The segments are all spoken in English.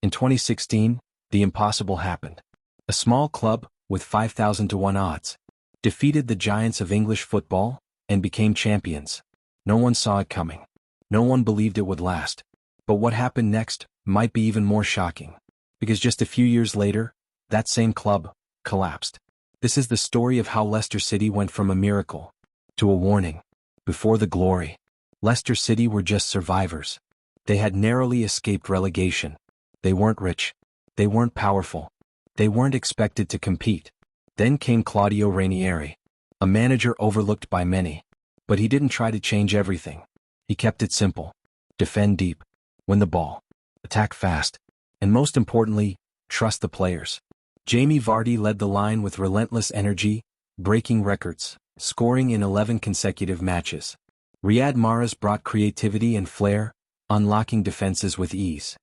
In 2016, the impossible happened. A small club, with 5,000 to 1 odds, defeated the giants of English football, and became champions. No one saw it coming. No one believed it would last. But what happened next might be even more shocking. Because just a few years later, that same club collapsed. This is the story of how Leicester City went from a miracle to a warning. Before the glory, Leicester City were just survivors. They had narrowly escaped relegation. They weren't rich. They weren't powerful. They weren't expected to compete. Then came Claudio Ranieri, a manager overlooked by many. But he didn't try to change everything. He kept it simple. Defend deep. Win the ball. Attack fast. And most importantly, trust the players. Jamie Vardy led the line with relentless energy, breaking records, scoring in 11 consecutive matches. Riyad Mahrez brought creativity and flair, unlocking defenses with ease.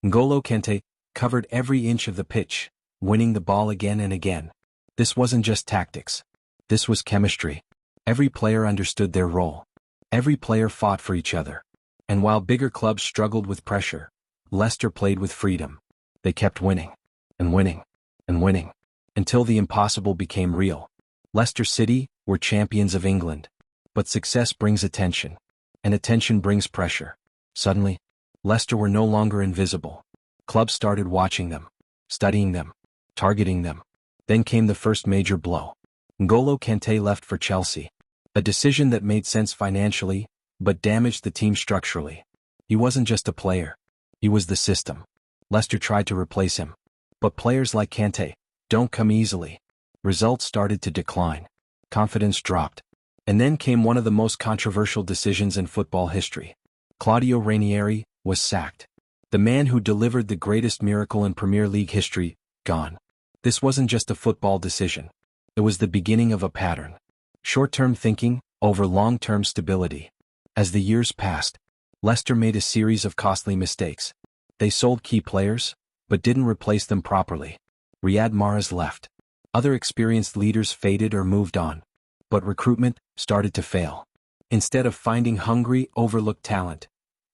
N'Golo Kante covered every inch of the pitch, winning the ball again and again. This wasn't just tactics. This was chemistry. Every player understood their role. Every player fought for each other. And while bigger clubs struggled with pressure, Leicester played with freedom. They kept winning, and winning, and winning, until the impossible became real. Leicester City were champions of England. But success brings attention, and attention brings pressure. Suddenly, Leicester were no longer invisible. Clubs started watching them, studying them, targeting them. Then came the first major blow. N'Golo Kante left for Chelsea. A decision that made sense financially, but damaged the team structurally. He wasn't just a player. He was the system. Leicester tried to replace him. But players like Kante don't come easily. Results started to decline. Confidence dropped. And then came one of the most controversial decisions in football history. Claudio Ranieri was sacked. The man who delivered the greatest miracle in Premier League history, gone. This wasn't just a football decision. It was the beginning of a pattern. Short-term thinking over long-term stability. As the years passed, Leicester made a series of costly mistakes. They sold key players, but didn't replace them properly. Riyad Mahrez left. Other experienced leaders faded or moved on. But recruitment started to fail. Instead of finding hungry, overlooked talent,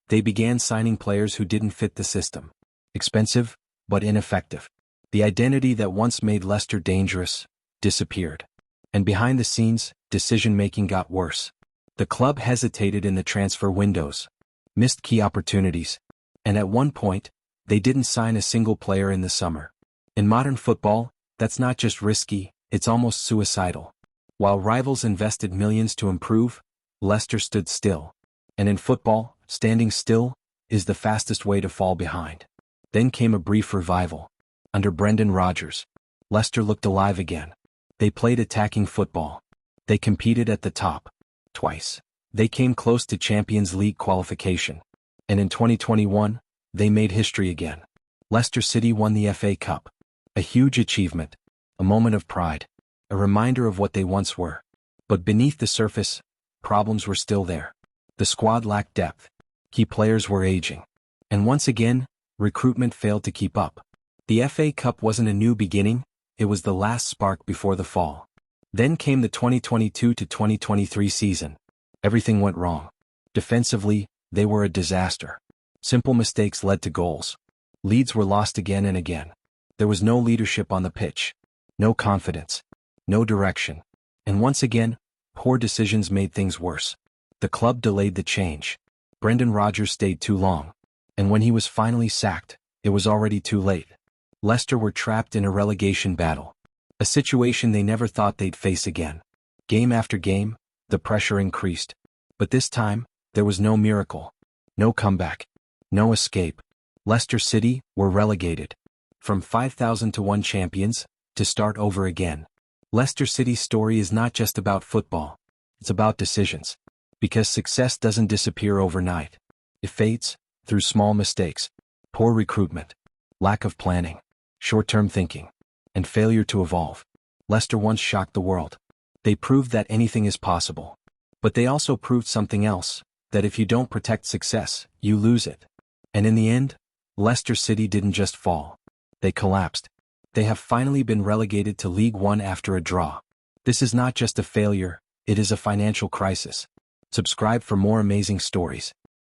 they began signing players who didn't fit the system. Expensive, but ineffective. The identity that once made Leicester dangerous disappeared. And behind the scenes, decision-making got worse. The club hesitated in the transfer windows, missed key opportunities, and at one point, they didn't sign a single player in the summer. In modern football, that's not just risky, it's almost suicidal. While rivals invested millions to improve, Leicester stood still. And in football, standing still is the fastest way to fall behind. Then came a brief revival. Under Brendan Rodgers, Leicester looked alive again. They played attacking football. They competed at the top. Twice. They came close to Champions League qualification. And in 2021, they made history again. Leicester City won the FA Cup. A huge achievement. A moment of pride. A reminder of what they once were. But beneath the surface, problems were still there. The squad lacked depth. Key players were aging. And once again, recruitment failed to keep up. The FA Cup wasn't a new beginning, it was the last spark before the fall. Then came the 2022 to 2023 season. Everything went wrong. Defensively, they were a disaster. Simple mistakes led to goals. Leads were lost again and again. There was no leadership on the pitch. No confidence. No direction. And once again, poor decisions made things worse. The club delayed the change. Brendan Rodgers stayed too long. And when he was finally sacked, it was already too late. Leicester were trapped in a relegation battle. A situation they never thought they'd face again. Game after game, the pressure increased. But this time, there was no miracle. No comeback. No escape. Leicester City were relegated. From 5,000 to 1 champions, to start over again. Leicester City's story is not just about football. It's about decisions. Because success doesn't disappear overnight. It fades through small mistakes, poor recruitment, lack of planning, short-term thinking, and failure to evolve. Leicester once shocked the world. They proved that anything is possible. But they also proved something else, that if you don't protect success, you lose it. And in the end, Leicester City didn't just fall. They collapsed. They have finally been relegated to League One after a draw. This is not just a failure, it is a financial crisis. Subscribe for more amazing stories.